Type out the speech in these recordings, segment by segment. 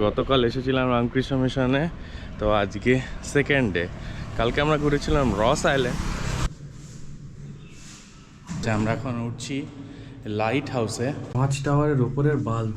গতকাল এসেছিলাম রামকৃষ্ণ মিশনে, তো আজকে সেকেন্ড ডে। কালকে আমরা ঘুরেছিলাম রস আইল্যান্ড। আমরা এখন উঠছি লাইট হাউসে, 5 টাওয়ারের উপরের বাল্ব।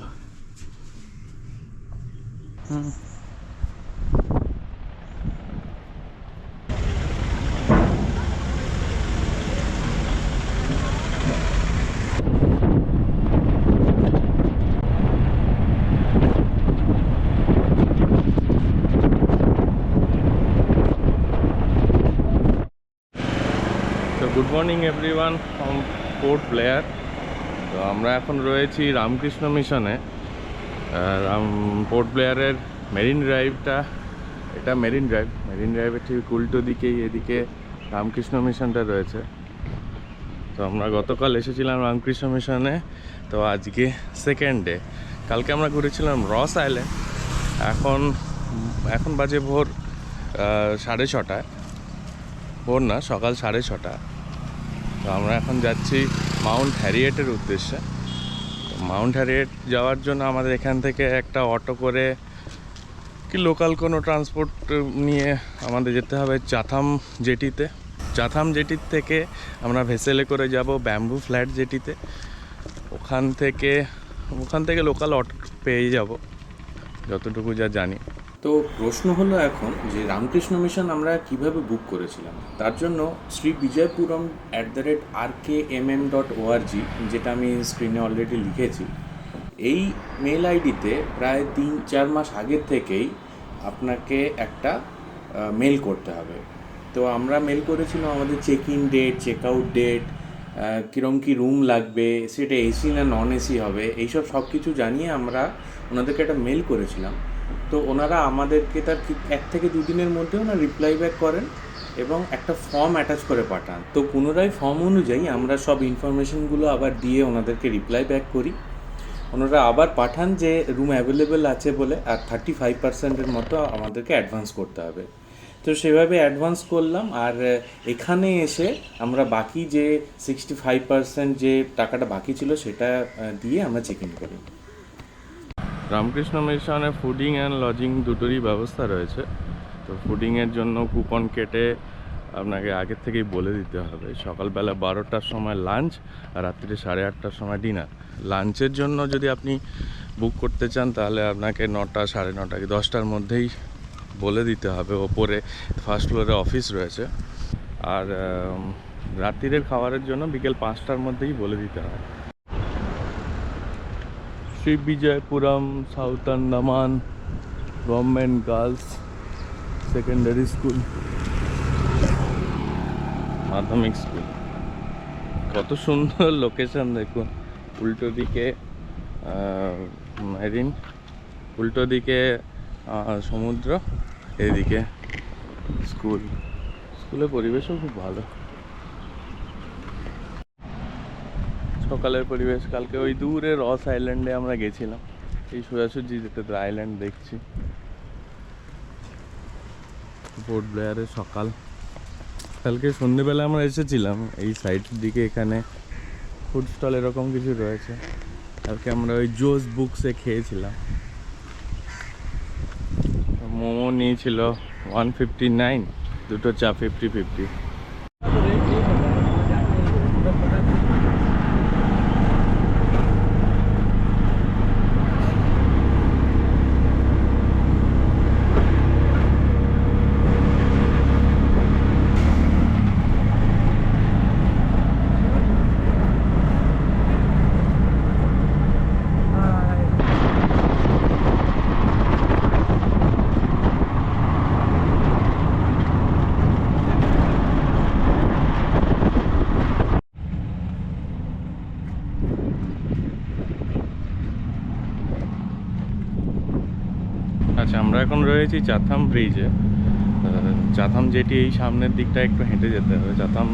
তো good morning everyone from port Blair. তো আমরা এখন রয়েছি রামকৃষ্ণ মিশনে। পোর্ট ব্লেয়ারের মেরিন ড্রাইভটা, এটা মেরিন ড্রাইভের ঠিক উল্টো দিকেই এদিকে রামকৃষ্ণ মিশনটা রয়েছে। তো আমরা গতকাল এসেছিলাম রামকৃষ্ণ মিশনে, তো আজকে সেকেন্ড ডে। কালকে আমরা ঘুরেছিলাম রস আইল্যান্ড। এখন বাজে ভোর 6:30, ভোর না, সকাল 6:30। তো আমরা এখন যাচ্ছি মাউন্ট হ্যারিয়েটের উদ্দেশ্যে। মাউন্ট হ্যারিয়েট যাওয়ার জন্য আমাদের এখান থেকে একটা অটো করে কি লোকাল কোনো ট্রান্সপোর্ট নিয়ে আমাদের যেতে হবে চাথাম জেটিতে। চাথাম জেটির থেকে আমরা ভেসেলে করে যাব ব্যাম্বু ফ্ল্যাট জেটিতে। ওখান থেকে লোকাল অটো পেয়ে যাব যতটুকু যা জানি। তো প্রশ্ন হলো এখন যে রামকৃষ্ণ মিশন আমরা কিভাবে বুক করেছিলাম। তার জন্য srivijayapuram@rkmm.org, যেটা আমি স্ক্রিনে অলরেডি লিখেছি, এই মেল আইডিতে প্রায় 3-4 মাস আগের থেকেই আপনাকে একটা মেল করতে হবে। তো আমরা মেল করেছিলাম আমাদের check in date, check out date, কীরকম কী রুম লাগবে, সেটা এসি না নন এসি হবে, এইসব সব কিছু জানিয়ে আমরা ওনাদেরকে একটা মেল করেছিলাম। তো ওনারা আমাদেরকে তার ঠিক 1 থেকে 2 দিনের মধ্যে ওনারা রিপ্লাই ব্যাক করেন এবং একটা ফর্ম অ্যাটাচ করে পাঠান। তো পুনরায় ফর্ম অনুযায়ী আমরা সব ইনফরমেশনগুলো আবার দিয়ে ওনাদেরকে রিপ্লাই ব্যাক করি। ওনারা আবার পাঠান যে রুম অ্যাভেলেবেল আছে বলে, আর 35%-এর মতো আমাদেরকে অ্যাডভান্স করতে হবে। তো সেভাবে অ্যাডভান্স করলাম, আর এখানে এসে আমরা বাকি যে 65% যে টাকাটা বাকি ছিল সেটা দিয়ে আমরা চেক ইন করি। রামকৃষ্ণ মিশনে ফুডিং অ্যান্ড লজিং দুটোরই ব্যবস্থা রয়েছে। তো ফুডিংয়ের জন্য কুপন কেটে আপনাকে আগের থেকেই বলে দিতে হবে। সকালবেলা 12টার সময় লাঞ্চ আর রাত্রিরে 8:30টার সময় ডিনার। লাঞ্চের জন্য যদি আপনি বুক করতে চান তাহলে আপনাকে 9টা, 9:30 কি 10টার মধ্যেই বলে দিতে হবে। ওপরে ফার্স্ট ফ্লোরে অফিস রয়েছে। আর রাত্রিরের খাবারের জন্য বিকেল 5টার মধ্যেই বলে দিতে হবে। Sri Vijaya Puram south Andaman government girls secondary school, মাধ্যমিক স্কুল। কত সুন্দর লোকেশন দেখুন। উল্টো দিকে মেরিন, উল্টো দিকে সমুদ্র, এদিকে স্কুলের পরিবেশও খুব ভালো। সকালের পরিবেশ। কালকে ওই দূরে রস আইল্যান্ডে আমরা গেছিলাম, এই সোজাসুজি যেতে তো আইল্যান্ড দেখছি। পোর্ট ব্লেয়ারে সকাল। কালকে সন্ধ্যেবেলা আমরা এসেছিলাম এই সাইডের দিকে, এখানে ফুড স্টল এরকম কিছু রয়েছে। কালকে আমরা ওই জোস বুকসে খেয়েছিলাম। মোমো নিয়েছিল 159, দুটো চা 50-50। আচ্ছা, আমরা এখন রয়েছি চাথাম ব্রিজে। চাথাম জেটি এই সামনের দিকটা একটু হেঁটে যেতে হবে। চাথাম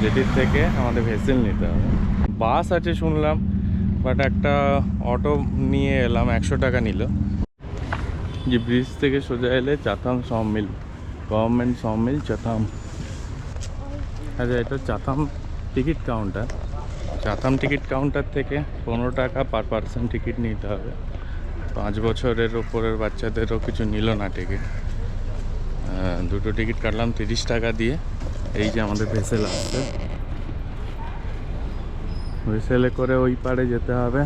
জেটির থেকে আমাদের ভেসেল নিতে হবে। বাস আছে শুনলাম, বাট একটা অটো নিয়ে এলাম, 100 টাকা নিল। যে ব্রিজ থেকে সোজা এলে Chatham sawmill, government sawmill Chatham. আচ্ছা, এটা Chatham ticket counter. Chatham ticket counter থেকে 15 টাকা পার পার্সন টিকিট নিতে হবে। 5 বছরের ওপরের বাচ্চাদেরও কিছু নিল না টিকিট। দুটো টিকিট কাটলাম 30 টাকা দিয়ে। এই যে আমাদের ভেসেল আসছে, ভেসেলে করে ওই পারে যেতে হবে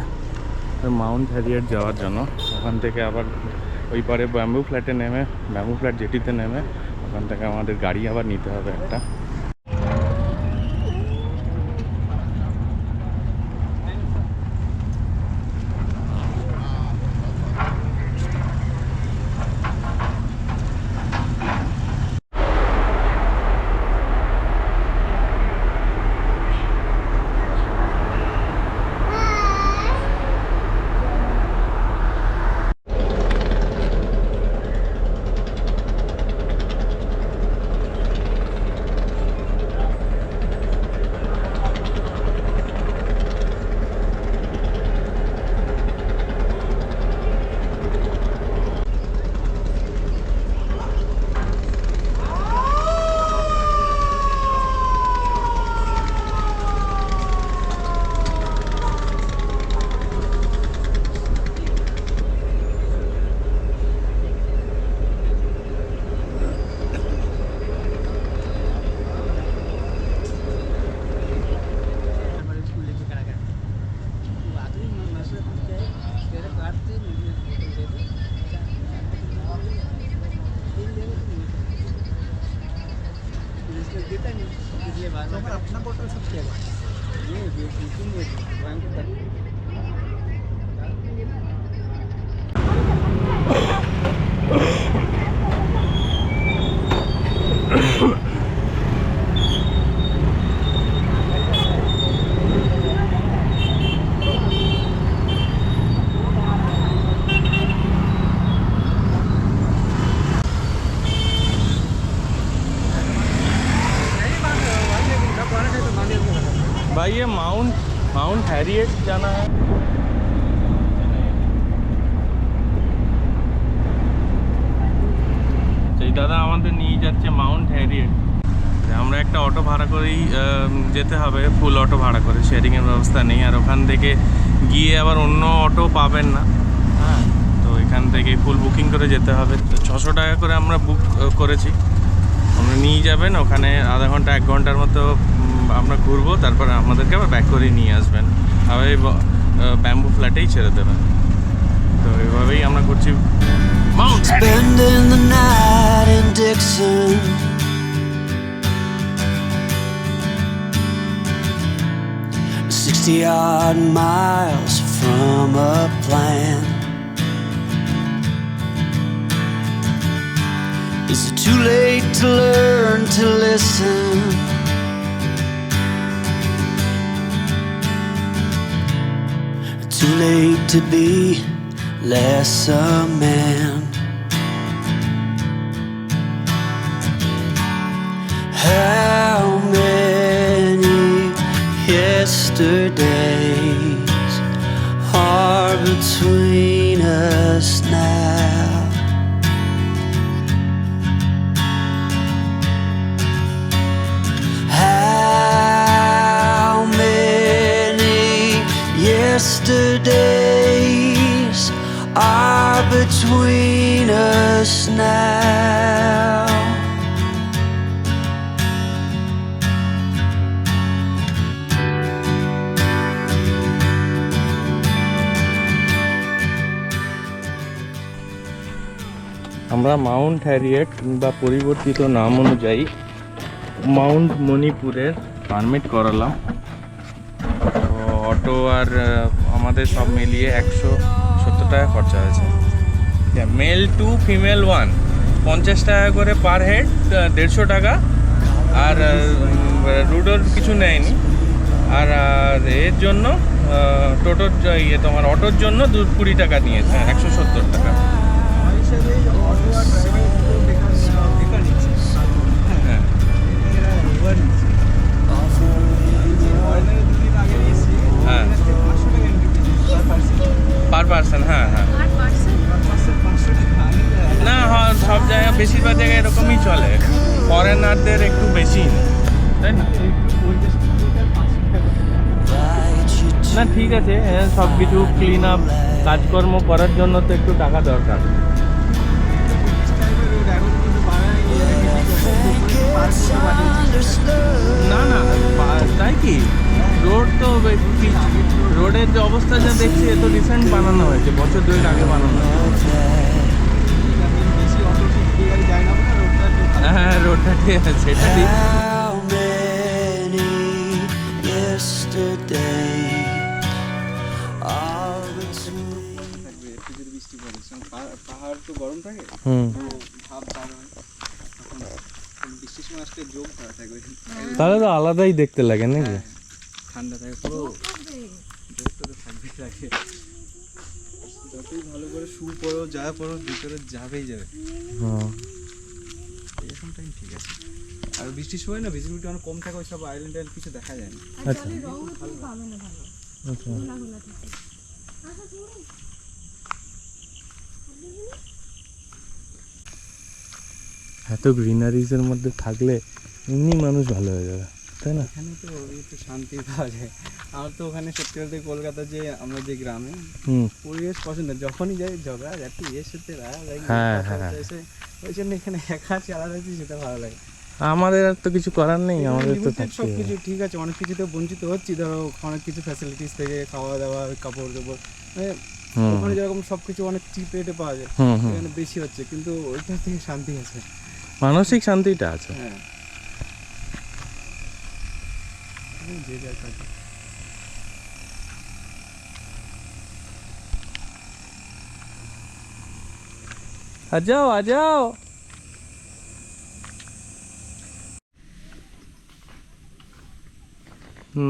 মাউন্ট হ্যারিয়েট যাওয়ার জন্য। ওখান থেকে আবার ওই পারে ব্যাম্বু ফ্ল্যাটে নেমে, ব্যাম্বু ফ্ল্যাট জেটিতে নেমে ওখান থেকে আমাদের গাড়ি আবার নিতে হবে একটা। अपना बोतल सब किया भाई ये माउंट हैरिएट जाना है। সেই দাদা আমাদের নিয়ে যাচ্ছে মাউন্ট হ্যারিয়েট। আমরা একটা অটো ভাড়া করেই যেতে হবে, ফুল অটো ভাড়া করে, শেয়ারিংয়ের ব্যবস্থা নেই। আর ওখান থেকে গিয়ে আবার অন্য অটো পাবেন না, হ্যাঁ। তো এখান থেকে ফুল বুকিং করে যেতে হবে। তো 600 টাকা করে আমরা বুক করেছি। আমরা নিয়ে যাবেন ওখানে, আধা ঘন্টা 1 ঘন্টার মতো আমরা ঘুরবো, তারপরে আমাদেরকে আবার ব্যাক করে নিয়ে আসবেন, আবার এই ব্যাম্বু ফ্ল্যাটেই ছেড়ে দেবেন। তো এইভাবেই আমরা করছি Mount Spending the night in Dixon, 60-odd miles from a plan. Is it too late to learn to listen? Too late to be less a man. How many yesterdays are between us now? How many yesterdays are between us now? আমরা Mount Harriet বা পরিবর্তিত নাম অনুযায়ী Mount মণিপুরের permit করালাম। তো auto আর আমাদের সব মিলিয়ে 170 টাকা খরচা হয়েছে। মেল 2 ফিমেল 1 50 টাকা করে পার হেড, 150 টাকা। আর রুডোর কিছু নেয়নি। আর এর জন্য টোটোর তোমার অটোর জন্য 20 টাকা নিয়েছে, 170 টাকা। হ্যাঁ, হ্যাঁ, পার পার্সন। হ্যাঁ, হ্যাঁ, না সব জায়গায়, বেশিরভাগ জায়গায় এরকমই চলে। ফরেনারদের একটু বেশি, তাই না? না ঠিক আছে, সব কিছু ক্লিন আপ কাজকর্ম করার জন্য তো একটু টাকা দরকার। না না তাই কি, রোড তো রোডের যে অবস্থা যা দেখছি এ তো রিসেন্ট বানানো হয়েছে, বছর 2 আগে বানানো হয়েছে। হ্যাঁ রোডটা ঠিক আছে, সেটা ঠিক। How many yesterday are between? বৃষ্টি পড়ে পাহাড় তো গরম থাকে, হুম, ভাব বার হয় তখন বৃষ্টির সময় আসলে যোগ করা থাকবে, তাহলে তো আলাদাই দেখতে লাগে নাকি? ঠান্ডা থাকে পুরো, যোগটা তো থাকবেই থাকে। যতই ভালো করে শু পরো যা পরো ভিতরে যাবেই যাবে। হ্যাঁ এরকম টাইম ঠিক আছে। আর বৃষ্টির সময় না ভিজিবিলিটি অনেক কম থাকে, ওই সব আইল্যান্ড টাইল্যান্ড কিছু দেখা যায় না। আচ্ছা আচ্ছা। এত গ্রিনারিজ এর মধ্যে থাকলে এমনি মানুষ ভালো হয়ে যাবে, তাই না? এখানে তো একটু শান্তি পাওয়া যায়। আমার তো ওখানে সত্যি বলতে কলকাতা যে আমরা যে গ্রামে হুম, পরিবেশ পছন্দ, যখনই যাই ঝগড়া যাচ্ছি এর সাথে হ্যাঁ, হ্যাঁ। ওই জন্য এখানে একা চালা যাচ্ছি, সেটা ভালো লাগে। আমাদের আর তো কিছু করার নেই, আমাদের তো Limited থাকতে সব হবে। কিছু ঠিক আছে, অনেক কিছুতে বঞ্চিত হচ্ছি, ধরো অনেক কিছু ফ্যাসিলিটিস থেকে খাওয়া দাওয়া কাপড় চোপড়, মানে হুম, ওখানে যেরকম সব কিছু অনেক চিপ রেটে পাওয়া যায়, হুম, হুম। এখানে বেশি হচ্ছে, কিন্তু ওইটার থেকে শান্তি আছে। মানসিক শান্তিটা আছে। হ্যাঁ যে যার কাজে। आ जाओ आ जाओ।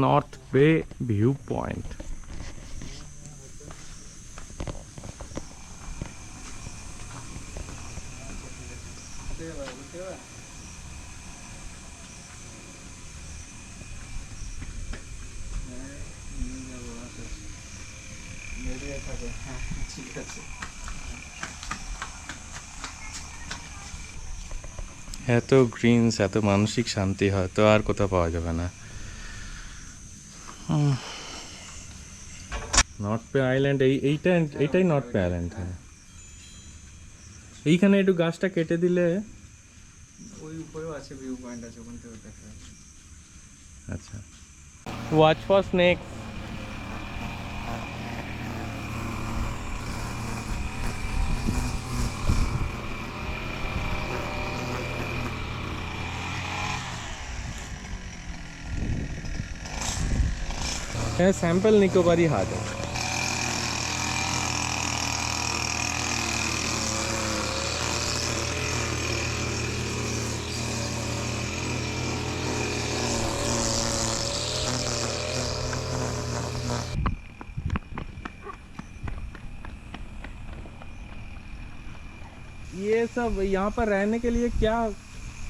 North Bay view point. ঠিক আছে। এত গ্রিনস, এত মানসিক শান্তি হয়তো আর কোথাও পাওয়া যাবে না। নর্থ পে আইল্যান্ড, এইটাই নর্থ পে আইল্যান্ড। হ্যাঁ, এইখানে একটু গাছটা কেটে দিলে। ওই উপরেও আছে ভিউ পয়েন্ট আছে, ওখান থেকে দেখা যাচ্ছে। আচ্ছা, watch for snake. Sample Nicobari हाथ है। ये सब यहाँ पर रहने के लिए क्या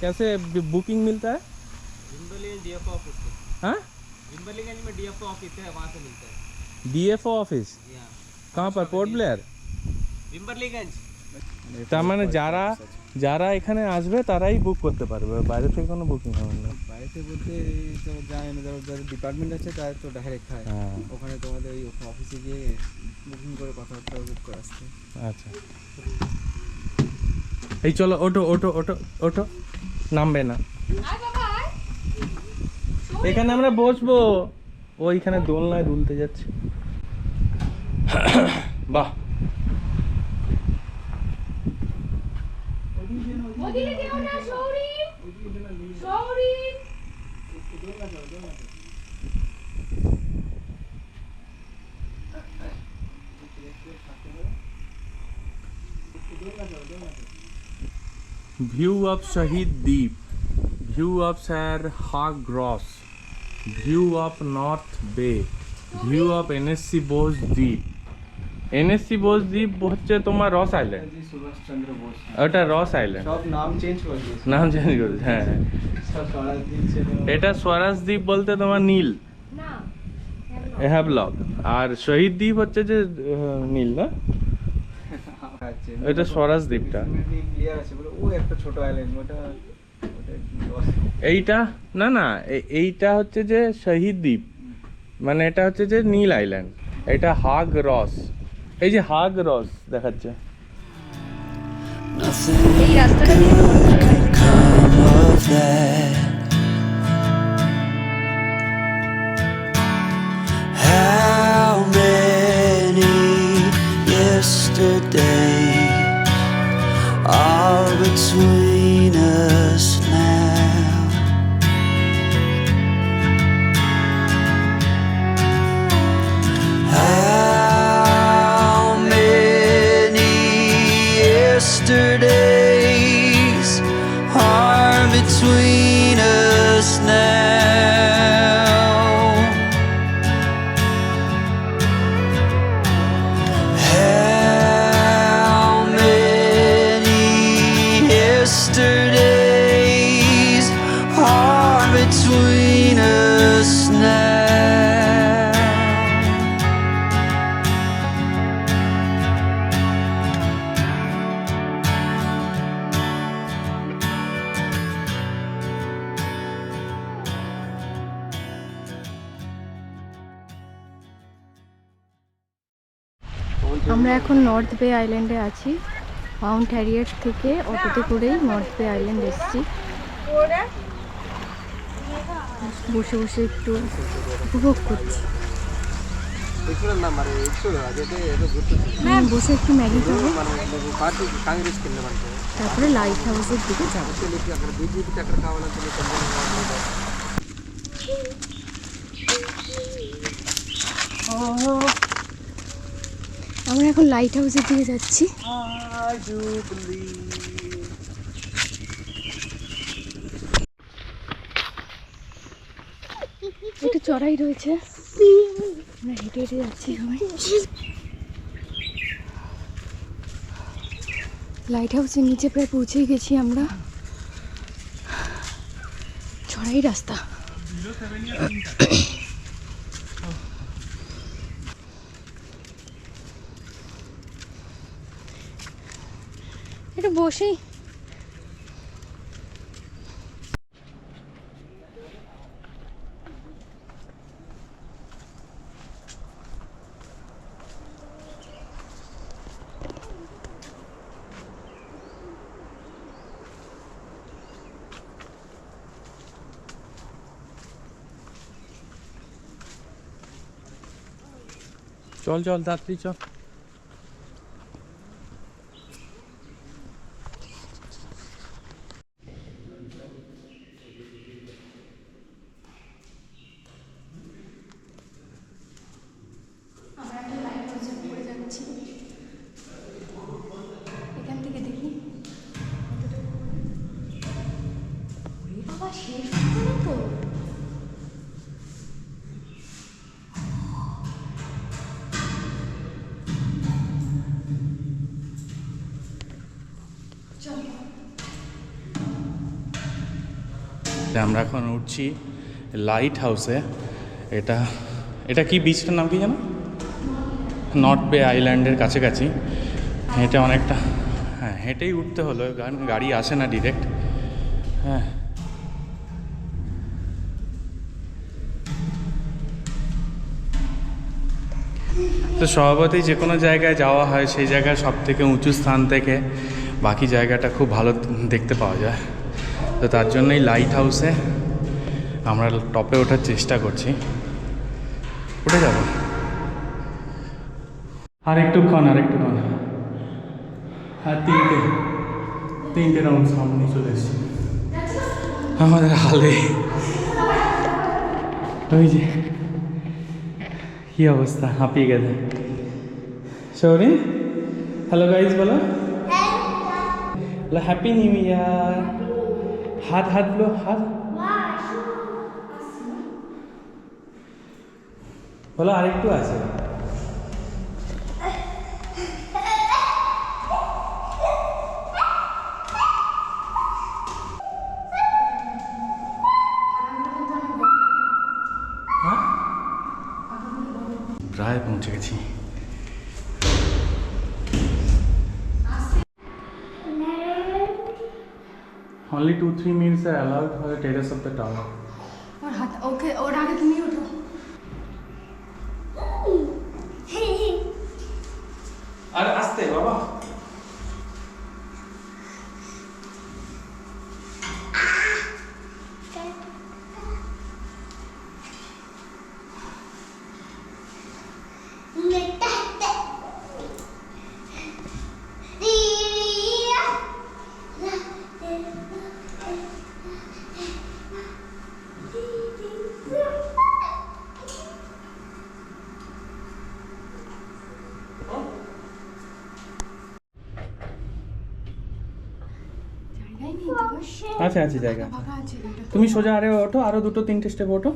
कैसे बुकिंग मिलता है? डीएफओ ऑफिस से, हाँ, विम्बरलीगंज में डीएफओ ऑफिस है, वहाँ से मिलता है। डीएफओ ऑफिस कहाँ पर? Port Blair. विम्बरलीगंज তার মানে যারা যারা এখানে আসবে তারাই বুক করতে পারবে, বাইরে থেকে কোনো বুকিং হবে না। বাইরে বলতে তো যায় না, যাদের ডিপার্টমেন্ট আছে তাদের তো ডাইরেক্ট হয়, হ্যাঁ, ওখানে তোমাদের ওই অফিসে গিয়ে বুকিং করে কথাবার্তা বুক করে আসতে। আচ্ছা। এই চলো, ওঠো ওঠো ওঠো ওঠো, নামবে না। এখানে আমরা বসবো, ওইখানে দোলনায় দুলতে যাচ্ছে। বাহ, ওদিকে যেও না সৌরি, সৌরি। View of Shahid Dweep, view of sir Hugh Gross, view of North Bay, view of NSC Bose Dweep. NSC Bose দ্বীপ হচ্ছে তোমার রস আইল্যান্ড, সুভাষচন্দ্র বোস ওটা রস আইল্যান্ড, সব নাম চেঞ্জ করে দিয়েছে, নাম চেঞ্জ করেছে। হ্যাঁ, সব স্বরাজ দ্বীপ ছিল। এটা স্বরাজ দ্বীপ বলতে তোমার নীল, না হ্যাভলক, আর শহীদ দ্বীপ হচ্ছে যে নীল না, আছে এটা স্বরাজ দ্বীপটা। ক্লিয়ার আছে বলে ও একটা ছোট আইল্যান্ড, ওটা এইটা না না, এইটা হচ্ছে যে শহীদ দ্বীপ, মানে এটা হচ্ছে যে নীল আইল্যান্ড, এটা হাগ রস, এই যে হাগ রস দেখাচ্ছে। Nothing এই রাস্তাটা দিয়ে come of that. How many yesterdays are between us now? How many yesterdays are between us now? How many yesterdays are between us now? আমরা এখন নর্থ বে আইল্যান্ডে আছি। মাউন্ট হ্যারিয়েট থেকে অটোতে করেই নর্থ বে আইল্যান্ড এসেছি। বসে বসে একটু উপভোগ করছি। বসে একটু ম্যাগি খাবো, তারপরে লাইট হাউসের দিকে যাবো। আমরা এখন লাইট হাউসের দিকে যাচ্ছি। একটু চড়াই রয়েছে, আমরা হেঁটে হেঁটে যাচ্ছি সবাই। লাইট হাউসের নিচে প্রায় পৌঁছেই গেছি আমরা। চড়াই রাস্তা। একটু বসেই চল চল তাড়াতাড়ি চল। আমরা একটা লাইট হাউসের উপরে যাচ্ছি। এখান থেকে দেখি বাবা শেষ হচ্ছে না তো। আমরা এখন উঠছি লাইট হাউসে। এটা এটা কি বিচটার নাম কি জানো? নর্থ বে আইল্যান্ডের কাছাকাছি। এটা অনেকটা, হ্যাঁ হেঁটেই উঠতে হলো, কারণ গাড়ি আসে না ডিরেক্ট। হ্যাঁ তো স্বভাবতই যে কোনো জায়গায় যাওয়া হয়, সেই জায়গার সব থেকে উঁচু স্থান থেকে বাকি জায়গাটা খুব ভালো দেখতে পাওয়া যায়। তো তার জন্যই লাইট হাউসে আমরা টপে ওঠার চেষ্টা করছি। উঠে যাব আর একটুক্ষণ। আর তিনটে রাউন্ড সামনে চলে এসেছি আমাদের হালে। ওই যে কি অবস্থা, হাঁপিয়ে গেছে। সৌরিন হ্যালো গাইজ বলো, হ্যাপি নিউ ইয়ার। হাত লো, হাত বলো, আরেকটু আছে। প্রায় পৌঁছে গেছি। Only 2-3 minutes are allowed for the terrace of the tower. और हाथ ओके, और आगे तुम ही उठो। আছে আছে জায়গা। তুমি সোজা আরে ওঠো, আরো 2-3 স্টেপ ওঠো,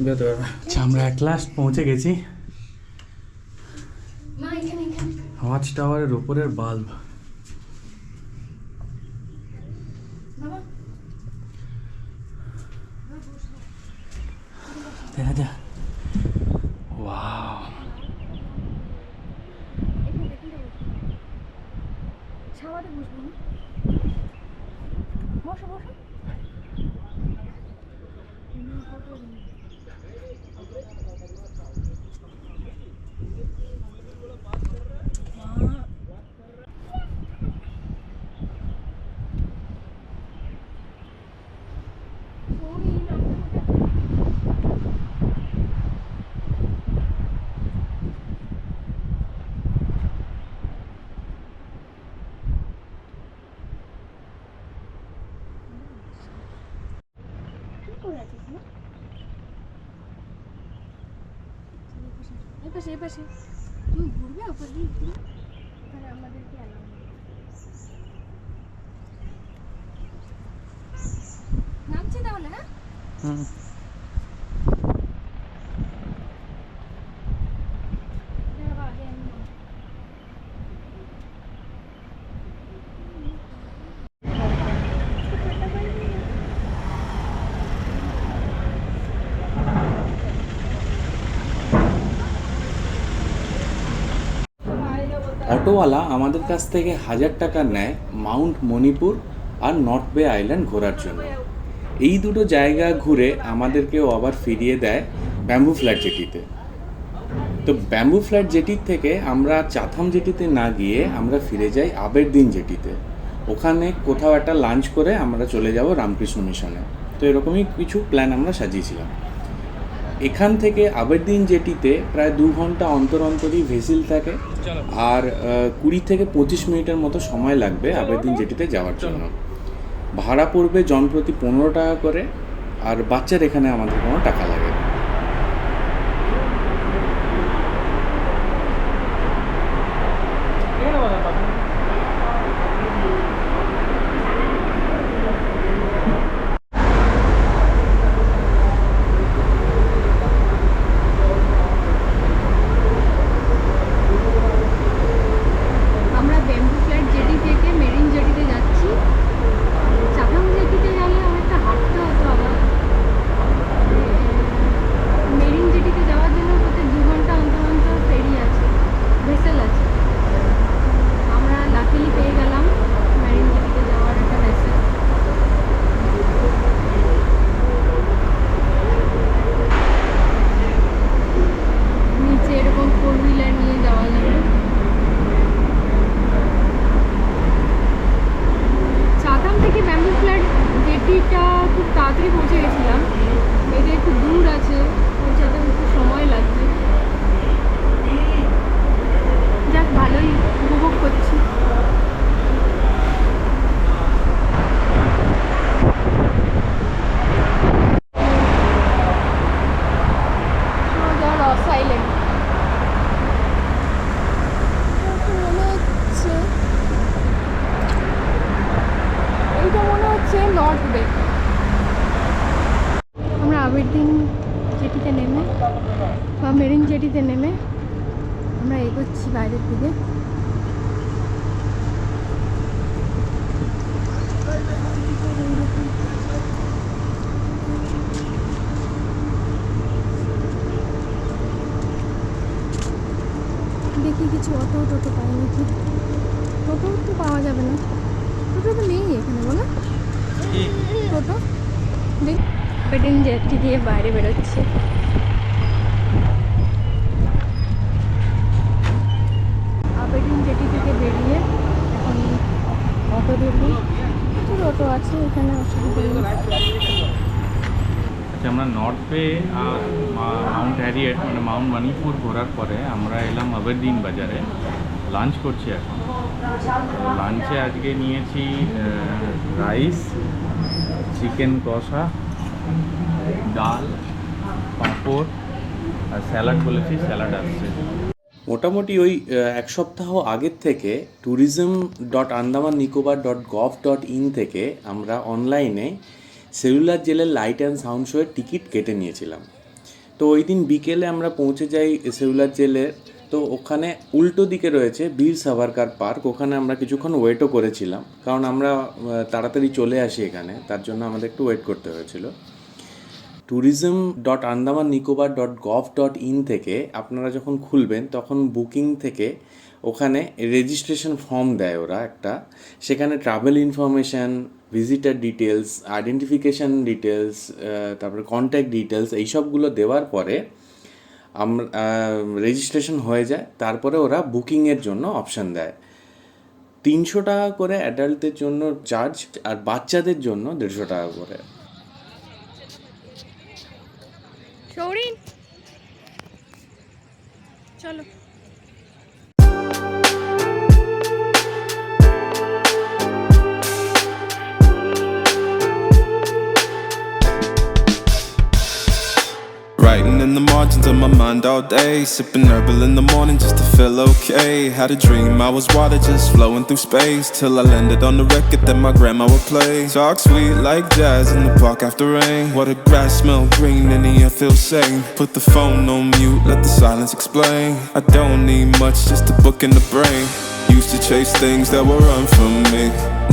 বেরোতে পারবে। আচ্ছা আমরা অ্যাট লাস্ট পৌঁছে গেছি ওয়াচ টাওয়ারের উপরের বাল্ব। দেখা যা, ওয়াও। ছাওয়াতে বসবো না, বসো বসো। এপাশে এপাশে তুমি ঘুরবে ওপর দিয়ে, তাহলে আমাদেরকে অ্যালাউ নামছি তাহলে। হ্যাঁ অটোওয়ালা আমাদের কাছ থেকে 1000 টাকা নেয় মাউন্ট মণিপুর আর নর্থ বে আইল্যান্ড ঘোরার জন্য। এই দুটো জায়গা ঘুরে আমাদেরকেও আবার ফিরিয়ে দেয় ব্যাম্বু ফ্ল্যাট জেটিতে। তো ব্যাম্বু ফ্ল্যাট জেটির থেকে আমরা চাথাম জেটিতে না গিয়ে আমরা ফিরে যাই আবেরদিন জেটিতে। ওখানে কোথাও একটা লাঞ্চ করে আমরা চলে যাব রামকৃষ্ণ মিশনে। তো এরকমই কিছু প্ল্যান আমরা সাজিয়েছিলাম। এখান থেকে আবেরদিন জেটিতে প্রায় 2 ঘন্টা অন্তর অন্তরই ভেসেল থাকে, আর 20 থেকে 25 মিনিটের মতো সময় লাগবে আবেরদিন জেটিতে যাওয়ার জন্য। ভাড়া পড়বে জনপ্রতি 15 টাকা করে, আর বাচ্চার এখানে আমাদের কোনো টাকা লাগে না। আমরা ব্যাম্বু ফ্ল্যাট জেটি থেকে মেরিন জেটিতে যাচ্ছি। চাথাম জেটিতে গেলে অনেকটা হাঁটতে হতো আবার। মেরিন জেটিতে যাওয়ার জন্য প্রতি 2 ঘন্টা অন্তর অন্তর ফেরি আছে, ভেসেল আছে। আমরা লাকিলি পেয়ে গেলাম মেরিন জেটিতে যাওয়ার একটা ভেসেল। নিচে এরকম 4 হুইলার নিয়ে যাওয়া যাবে। চাথাম থেকে ব্যাম্বু ফ্ল্যাট জেটিটা খুব তাড়াতাড়ি পৌঁছে গেছিলাম। এটা একটু দূর আছে, পৌঁছাতে একটু সময় লাগবে। যাক, ভালোই উপভোগ করছি। রস আইল্যান্ড মনে হচ্ছে, এইটা মনে হচ্ছে নর্থ বে। আমরা আবেরদিন জেটিতে নেমে বা মেরিন জেটিতে নেমে আমরা এগোচ্ছি বাইরের দিকে। দেখি কিছু অটো টোটো পাই নাকি। টোটো তো পাওয়া যাবে না, টোটো তো নেই এখানে, বলো টোটো। দেখ আবেরদিন জেটি দিয়ে বাইরে বেরোচ্ছে। আবেরদিন জেটি থেকে বেরিয়ে এখন অটো ধরবো। প্রচুর অটো আছে এখানে, অসুবিধা নেই। আচ্ছা, আমরা নর্থ বে আর মাউন্ট হ্যারিয়েট মানে মাউন্ট মণিপুর ঘোরার পরে আমরা এলাম আবেরদিন বাজারে, লাঞ্চ করছি এখন। লাঞ্চে আজকে নিয়েছি রাইস, চিকেন কষা, ডাল, পাঁপড় আর স্যালাড বলেছি, স্যালাড আসছে। মোটামুটি ওই এক সপ্তাহ আগের থেকে tourism.andaman-nicobar.gov.in থেকে আমরা অনলাইনে সেলুলার জেলের লাইট অ্যান্ড সাউন্ড শোয়ের টিকিট কেটে নিয়েছিলাম। তো ওই দিন বিকেলে আমরা পৌঁছে যাই সেলুলার জেলের। তো ওখানে উল্টো দিকে রয়েছে বীর সাভারকার পার্ক, ওখানে আমরা কিছুক্ষণ ওয়েটও করেছিলাম, কারণ আমরা তাড়াতাড়ি চলে আসি এখানে, তার জন্য আমাদের একটু ওয়েট করতে হয়েছিল। tourism.andaman-nicobar.gov.in থেকে আপনারা যখন খুলবেন তখন বুকিং থেকে ওখানে রেজিস্ট্রেশন ফর্ম দেয় ওরা একটা, সেখানে travel information, visitor details, identification details, তারপরে কন্ট্যাক্ট ডিটেলস, এইসবগুলো দেওয়ার পরে আমরা রেজিস্ট্রেশন হয়ে যায়। তারপরে ওরা বুকিংয়ের জন্য অপশান দেয়। 300 টাকা করে অ্যাডাল্টদের জন্য চার্জ, আর বাচ্চাদের জন্য 150 টাকা করে। সৌরিন চলো। Writing in the margins of my mind all day, sipping herbal in the morning just to feel okay. Had a dream I was water just flowing through space, till I landed on the record that my grandma would play. Talk sweet like jazz in the park after rain. What the grass smell green and the air feels sane. Put the phone on mute, let the silence explain. I don't need much, just a book in the brain. Used to chase things that would run from me.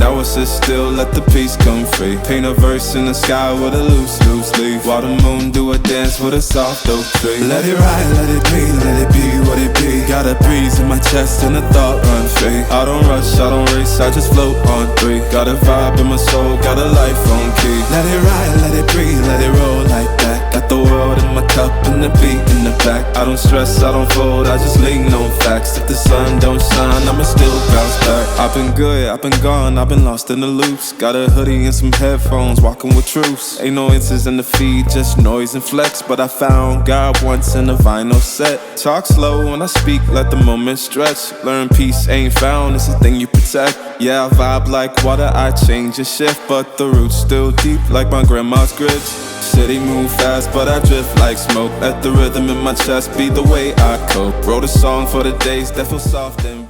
Now I sit still, let the peace come free. Paint a verse in the sky with a loose leaf. While the moon do a dance with a soft oak tree. Let it ride, let it be what it be. Got a breeze in my chest and a thought run free. I don't rush, I don't race, I just float on 3. Got a vibe in my soul, got a life on key. Let it ride, let it breathe, let it roll like that. Got the world in my cup and the beat in the back. I don't stress, I don't fold, I just lean on facts. If the sun don't shine, I'ma still bounce back. I've been good, I've been gone, I've been lost in the loops. Got a hoodie and some headphones, walking with troops. Ain't no answers in the feed, just noise and flex. But I found God once in a vinyl set. Talk slow when I speak, let the moment stretch. Learn peace ain't found, it's a thing you protect. Yeah, I vibe like water, I change and shift, but the roots still deep like my grandma's grits. City move fast, but I drift like smoke. Let the rhythm in my chest be the way I cope. Wrote a song for the days that feel soft and